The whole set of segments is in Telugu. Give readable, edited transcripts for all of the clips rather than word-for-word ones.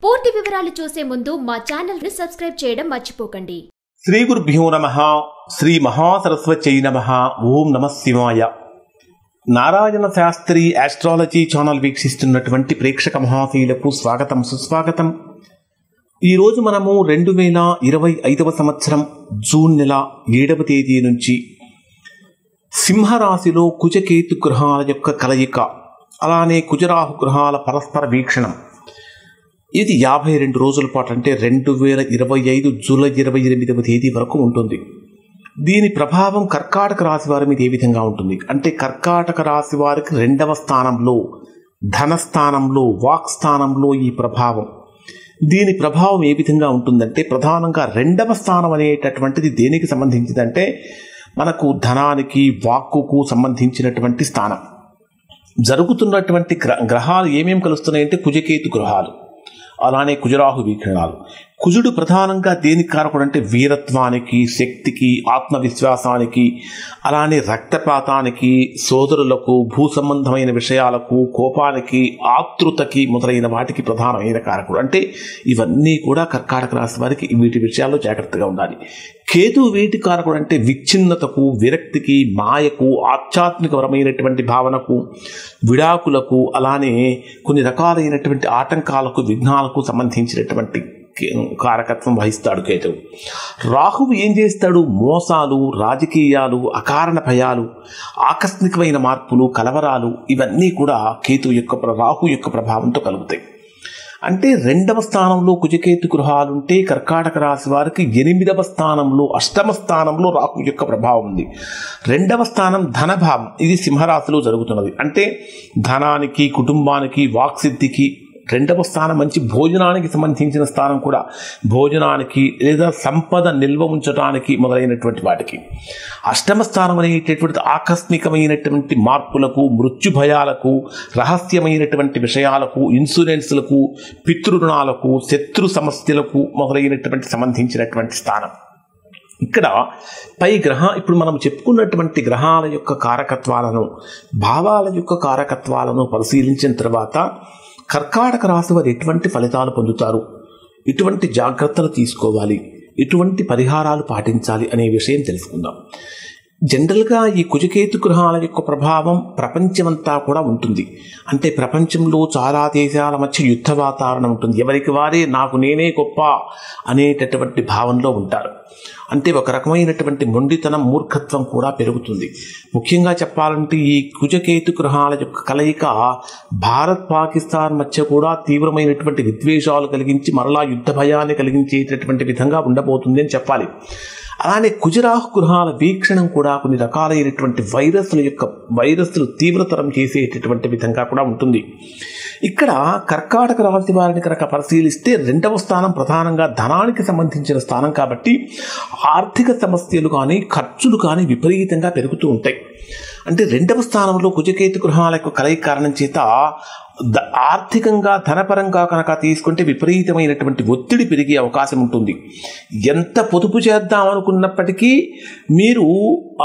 పూర్తి వివరాలు చూసే ముందు మా ఛానల్ ని సబ్స్క్రైబ్ చేయడం మర్చిపోకండి. శ్రీ గురుభ్యో నమః. శ్రీ మహాసరస్వత్యై నమః. ఓం నమః శివాయ. నారాయణ శాస్త్రి ఆస్ట్రాలజీ ఛానల్ వీక్షిస్తున్నటువంటి ప్రేక్షక మహాశీలకు స్వాగతం, సుస్వాగతం. ఈరోజు మనము 2025 సంవత్సరం జూన్ నెల 7వ తేదీ నుంచి సింహరాశిలో కుజకేతు గ్రహాల యొక్క కలయిక, అలానే కుజరాహు గ్రహాల పరస్పర వీక్షణం, ఇది 52 రోజుల పాటు అంటే 2025 జూలై 28వ తేదీ వరకు ఉంటుంది. దీని ప్రభావం కర్కాటక రాశి వారి మీద ఏ విధంగా ఉంటుంది అంటే, కర్కాటక రాశి వారికి 2వ స్థానంలో, ధనస్థానంలో, వాక్ స్థానంలో ఈ ప్రభావం. దీని ప్రభావం ఏ విధంగా ఉంటుందంటే, ప్రధానంగా 2వ స్థానం అనేటటువంటిది దేనికి సంబంధించిందంటే, మనకు ధనానికి, వాక్కుకు సంబంధించినటువంటి స్థానం. జరుగుతున్నటువంటి గ్రహాలు ఏమేమి కలుస్తున్నాయంటే, కుజకేతు గ్రహాలు, అలానే కుజరాహు వీక్షణాలు. కుజుడు ప్రధానంగా దేనికి కారకుడు అంటే, వీరత్వానికి, శక్తికి, ఆత్మవిశ్వాసానికి, అలానే రక్తపాతానికి, సోదరులకు, భూ సంబంధమైన విషయాలకు, కోపానికి, ఆతృతకి మొదలైన వాటికి ప్రధానమైన కారకుడు. అంటే ఇవన్నీ కూడా కర్కాటక రాశి వారికి వీటి విషయాల్లో జాగ్రత్తగా ఉండాలి. కేతు వీటి కారకుడు అంటే విచ్ఛిన్నతకు, విరక్తికి, మాయకు, ఆధ్యాత్మికపరమైనటువంటి భావనకు, విడాకులకు, అలానే కొన్ని రకాలైనటువంటి ఆటంకాలకు, విఘ్నాలకు సంబంధించినటువంటి కారకత్వం వహిస్తాడు కేతువు. రాహువు ఏం చేస్తాడు? మోసాలు, రాజకీయాలు, అకారణ భయాలు, ఆకస్మికమైన మార్పులు, కలవరాలు, ఇవన్నీ కూడా కేతు యొక్క, రాహు యొక్క ప్రభావంతో కలుగుతాయి. అంటే 2వ స్థానంలో కుజకేతు గృహాలుంటే కర్కాటక రాశి వారికి 8వ స్థానంలో, 8వ స్థానంలో రాహు యొక్క ప్రభావం ఉంది. 2వ స్థానం ధనభావం, ఇది సింహరాశిలో జరుగుతున్నది. అంటే ధనానికి, కుటుంబానికి, వాక్సిద్ధికి. 2వ స్థానం మంచి భోజనానికి సంబంధించిన స్థానం కూడా, భోజనానికి లేదా సంపద నిల్వ ఉంచడానికి మొదలైనటువంటి వాటికి. 8వ స్థానం అనేటటువంటి ఆకస్మికమైనటువంటి మార్పులకు, మృత్యు భయాలకు, రహస్యమైనటువంటి విషయాలకు, ఇన్సూరెన్స్లకు, పితృరుణాలకు, శత్రు సమస్యలకు మొదలైనటువంటి సంబంధించినటువంటి స్థానం. ఇక్కడ ఇప్పుడు మనం చెప్పుకున్నటువంటి గ్రహాల యొక్క కారకత్వాలను, భావాల యొక్క కారకత్వాలను పరిశీలించిన తర్వాత కర్కాటక రాశి వారు ఎటువంటి ఫలితాలు పొందుతారు, ఎటువంటి జాగ్రత్తలు తీసుకోవాలి, ఎటువంటి పరిహారాలు పాటించాలి అనే విషయం తెలుసుకుందాం. జనరల్గా ఈ కుజకేతు గ్రహాల యొక్క ప్రభావం ప్రపంచమంతా కూడా ఉంటుంది. అంటే ప్రపంచంలో చాలా దేశాల మధ్య యుద్ధ వాతావరణం ఉంటుంది. ఎవరికి వారే నాకు నేనే గొప్ప అనేటటువంటి భావంలో ఉంటారు. అంటే ఒక రకమైనటువంటి మొండితనం, మూర్ఖత్వం కూడా పెరుగుతుంది. ముఖ్యంగా చెప్పాలంటే ఈ కుజకేతు గ్రహాల యొక్క కలయిక భారత్ పాకిస్తాన్ మధ్య కూడా తీవ్రమైనటువంటి విద్వేషాలు కలిగించి మరలా యుద్ధ భయాన్ని కలిగించేటటువంటి విధంగా ఉండబోతుంది అని చెప్పాలి. అలానే కుజరాహు గ్రహాల వీక్షణం కూడా కొన్ని రకాలైనటువంటి వైరస్లు తీవ్రతరం చేసేటటువంటి విధంగా కూడా ఉంటుంది. ఇక్కడ కర్కాటక రాశి వారిని కనుక పరిశీలిస్తే 2వ స్థానం ప్రధానంగా ధనానికి సంబంధించిన స్థానం కాబట్టి ఆర్థిక సమస్యలు కానీ, ఖర్చులు కానీ విపరీతంగా పెరుగుతూ ఉంటాయి. అంటే 2వ స్థానంలో కుజకేతు గ్రహాల యొక్క కలయిక కారణం చేత ఆర్థికంగా, ధనపరంగా కనుక తీసుకుంటే విపరీతమైనటువంటి ఒత్తిడి పెరిగే అవకాశం ఉంటుంది. ఎంత పొదుపు చేద్దాం అనుకున్నప్పటికీ మీరు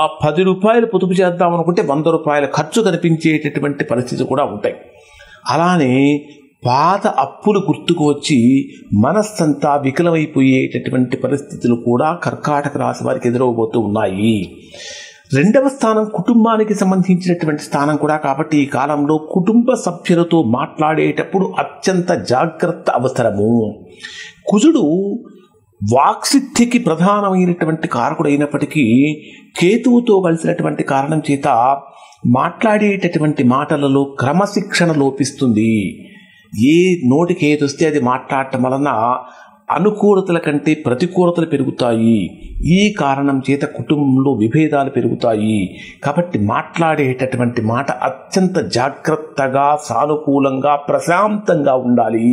ఆ 10 రూపాయలు పొదుపు చేద్దాం అనుకుంటే 100 రూపాయల ఖర్చు కనిపించేటటువంటి పరిస్థితి కూడా ఉంటాయి. అలానే పాత అప్పులు గుర్తుకు వచ్చి మనస్సంతా వికలమైపోయేటటువంటి పరిస్థితులు కూడా కర్కాటక రాశి వారికి ఎదురవబోతూ ఉన్నాయి. 2వ స్థానం కుటుంబానికి సంబంధించినటువంటి స్థానం కూడా కాబట్టి ఈ కాలంలో కుటుంబ సభ్యులతో మాట్లాడేటప్పుడు అత్యంత జాగ్రత్త అవసరము. కుజుడు వాక్సిద్ధికి ప్రధానమైనటువంటి కారకుడు అయినప్పటికీ కేతువుతో కలిసినటువంటి కారణం చేత మాట్లాడేటటువంటి మాటలలో క్రమశిక్షణ లోపిస్తుంది. ఏ నోటికి ఏది వస్తే అది మాట్లాడటం వలన అనుకూలతల కంటే ప్రతికూలతలు పెరుగుతాయి. ఈ కారణం చేత కుటుంబంలో విభేదాలు పెరుగుతాయి. కాబట్టి మాట్లాడేటటువంటి మాట అత్యంత జాగ్రత్తగా, సానుకూలంగా, ప్రశాంతంగా ఉండాలి.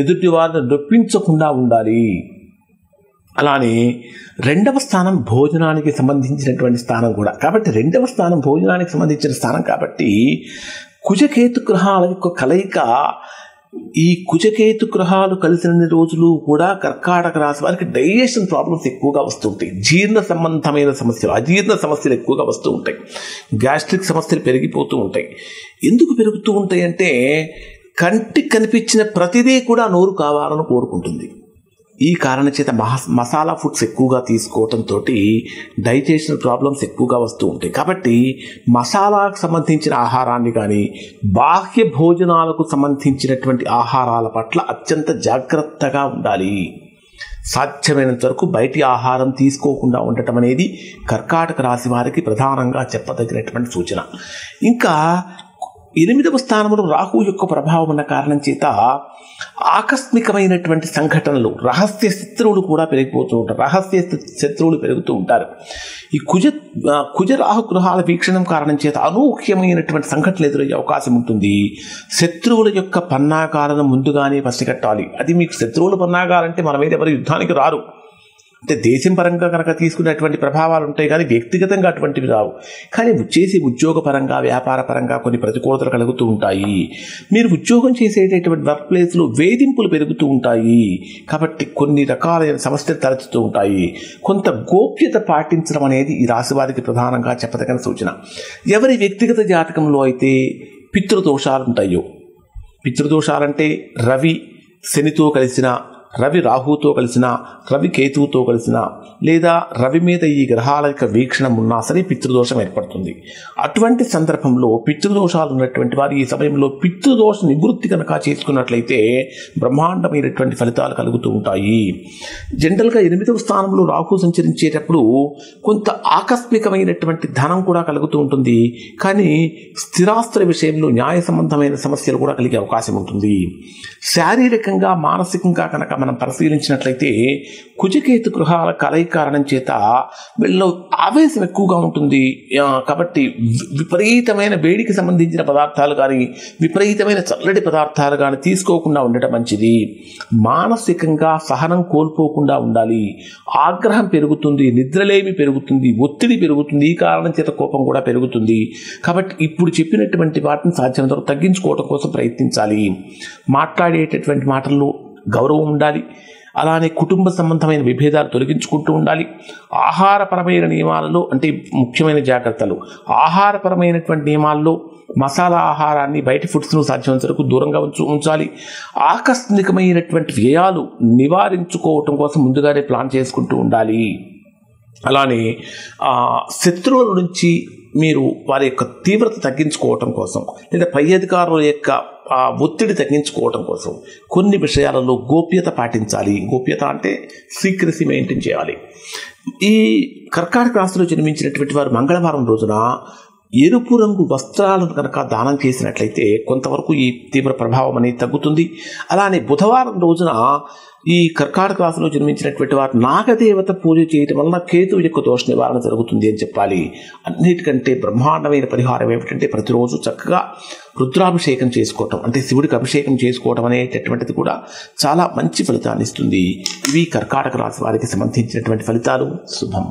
ఎదుటి వారిని నొప్పించకుండా ఉండాలి. అలానే 2వ స్థానం భోజనానికి సంబంధించినటువంటి స్థానం కూడా కాబట్టి 2వ స్థానం భోజనానికి సంబంధించిన స్థానం కాబట్టి కుజకేతు గ్రహాల యొక్క కలయిక, ఈ కుజకేతు గ్రహాలు కలిసిన రోజులు కూడా కర్కాటక రాశి వారికి డైజెషన్ ప్రాబ్లమ్స్ ఎక్కువగా వస్తుంటాయి. జీర్ణ సంబంధమైన సమస్యలు, అజీర్ణ సమస్యలు ఎక్కువగా వస్తూ ఉంటాయి. గ్యాస్ట్రిక్ సమస్యలు పెరిగిపోతూ ఉంటాయి. ఎందుకు పెరుగుతూ ఉంటాయి అంటే కంటికి కనిపించిన ప్రతిదీ కూడా నోరు కావాలని కోరుకుంటుంది. ఈ కారణం చేత మసాలా ఫుడ్స్ ఎక్కువగా తీసుకోవడంతో డైజెషన్ ప్రాబ్లమ్స్ ఎక్కువగా వస్తూ ఉంటాయి. కాబట్టి మసాలాకు సంబంధించిన ఆహారాన్ని కానీ బాహ్య భోజనాలకు సంబంధించినటువంటి ఆహారాల పట్ల అత్యంత జాగ్రత్తగా ఉండాలి. సాధ్యమైనంత వరకు బయటి ఆహారం తీసుకోకుండా ఉండటం అనేది కర్కాటక రాశి వారికి ప్రధానంగా చెప్పదగినటువంటి సూచన. ఇంకా 8వ స్థానంలో రాహు యొక్క ప్రభావం ఉన్న కారణం చేత ఆకస్మికమైనటువంటి సంఘటనలు, రహస్య శత్రువులు కూడా పెరిగిపోతూ ఉంటారు. రహస్య శత్రువులు పెరుగుతూ ఉంటారు. ఈ కుజ రాహు గృహాల వీక్షణం కారణం చేత అనూహ్యమైనటువంటి సంఘటనలు ఎదురయ్యే అవకాశం ఉంటుంది. శత్రువుల యొక్క పన్నాగాలను ముందుగానే పసిగట్టాలి. అది మీకు శత్రువుల పన్నాగాలంటే మన మీద ఎవరు యుద్ధానికి రారు, అంటే దేశం పరంగా కనుక తీసుకునేటువంటి ప్రభావాలు ఉంటాయి, కానీ వ్యక్తిగతంగా అటువంటివి రావు. కానీ చేసే ఉద్యోగపరంగా, వ్యాపార పరంగా కొన్ని ప్రతికూలతలు కలుగుతూ ఉంటాయి. మీరు ఉద్యోగం చేసేటటువంటి వర్క్ ప్లేస్లో వేధింపులు పెరుగుతూ ఉంటాయి. కాబట్టి కొన్ని రకాలైన సమస్యలు తలెత్తుతూ ఉంటాయి. కొంత గోప్యత పాటించడం అనేది ఈ రాశి వారికి ప్రధానంగా చెప్పదగిన సూచన. ఎవరి వ్యక్తిగత జాతకంలో అయితే పితృదోషాలు ఉంటాయో, పితృదోషాలంటే రవి శనితో కలిసిన, రవి రాహుతో కలిసిన, రవి కేతువుతో కలిసిన, లేదా రవి మీద ఈ గ్రహాల యొక్క వీక్షణం ఉన్నా సరే పితృదోషం ఏర్పడుతుంది. అటువంటి సందర్భంలో పితృదోషాలు ఉన్నటువంటి వారు ఈ సమయంలో పితృదోష నివృత్తి కనుక చేసుకున్నట్లయితే బ్రహ్మాండమైనటువంటి ఫలితాలు కలుగుతూ ఉంటాయి. జనరల్గా 8వ స్థానంలో రాహు సంచరించేటప్పుడు కొంత ఆకస్మికమైనటువంటి ధనం కూడా కలుగుతూ ఉంటుంది. కానీ స్థిరాస్తుల విషయంలో న్యాయ సంబంధమైన సమస్యలు కూడా కలిగే అవకాశం ఉంటుంది. శారీరకంగా, మానసికంగా కనుక మనం పరిశీలించినట్లయితే కుజకేతు గృహాల కలయిక కారణం చేత వీళ్ళలో ఆవేశం ఎక్కువగా ఉంటుంది. కాబట్టి విపరీతమైన వేడికి సంబంధించిన పదార్థాలు కానీ, విపరీతమైన చల్లటి పదార్థాలు కానీ తీసుకోకుండా ఉండటం మంచిది. మానసికంగా సహనం కోల్పోకుండా ఉండాలి. ఆగ్రహం పెరుగుతుంది, నిద్రలేమి పెరుగుతుంది, ఒత్తిడి పెరుగుతుంది. ఈ కారణం చేత కోపం కూడా పెరుగుతుంది. కాబట్టి ఇప్పుడు చెప్పినటువంటి వాటిని సాధ్యమైనంత తగ్గించుకోవడం కోసం ప్రయత్నించాలి. మాట్లాడేటటువంటి మాటల్లో గౌరవం ఉండాలి. అలానే కుటుంబ సంబంధమైన విభేదాలు తొలగించుకుంటూ ఉండాలి. ఆహారపరమైన నియమాలలో, అంటే ముఖ్యమైన జాగ్రత్తలు, ఆహారపరమైనటువంటి నియమాల్లో మసాలా ఆహారాన్ని, బయట ఫుడ్స్ను సాధ్యమైనంత వరకు దూరంగా ఉంచాలి. ఆకస్మికమైనటువంటి వ్యయాలు నివారించుకోవటం కోసం ముందుగానే ప్లాన్ చేసుకుంటూ ఉండాలి. అలానే శత్రువుల నుంచి మీరు వారి యొక్క తీవ్రత తగ్గించుకోవటం కోసం, లేదా పై అధికారుల యొక్క ఒత్తిడి తగ్గించుకోవటం కోసం కొన్ని విషయాలలో గోప్యత పాటించాలి. గోప్యత అంటే సీక్రెసీ మెయింటైన్ చేయాలి. ఈ కర్కాటక రాశిలో జన్మించినటువంటి వారు మంగళవారం రోజున ఎరుపు రంగు వస్త్రాలను కనుక దానం చేసినట్లయితే కొంతవరకు ఈ తీవ్ర ప్రభావం అనేది తగ్గుతుంది. అలానే బుధవారం రోజున ఈ కర్కాటక రాశిలో జన్మించినటువంటి వారు నాగదేవత పూజ చేయటం వలన కేతువు యొక్క దోష నివారణ జరుగుతుంది అని చెప్పాలి. అన్నిటికంటే బ్రహ్మాండమైన పరిహారం ఏమిటంటే ప్రతిరోజు చక్కగా రుద్రాభిషేకం చేసుకోవటం, అంటే శివుడికి అభిషేకం చేసుకోవటం అనేటటువంటిది కూడా చాలా మంచి ఫలితాన్ని ఇస్తుంది. ఇవి కర్కాటక రాశి వారికి సంబంధించినటువంటి ఫలితాలు. శుభం.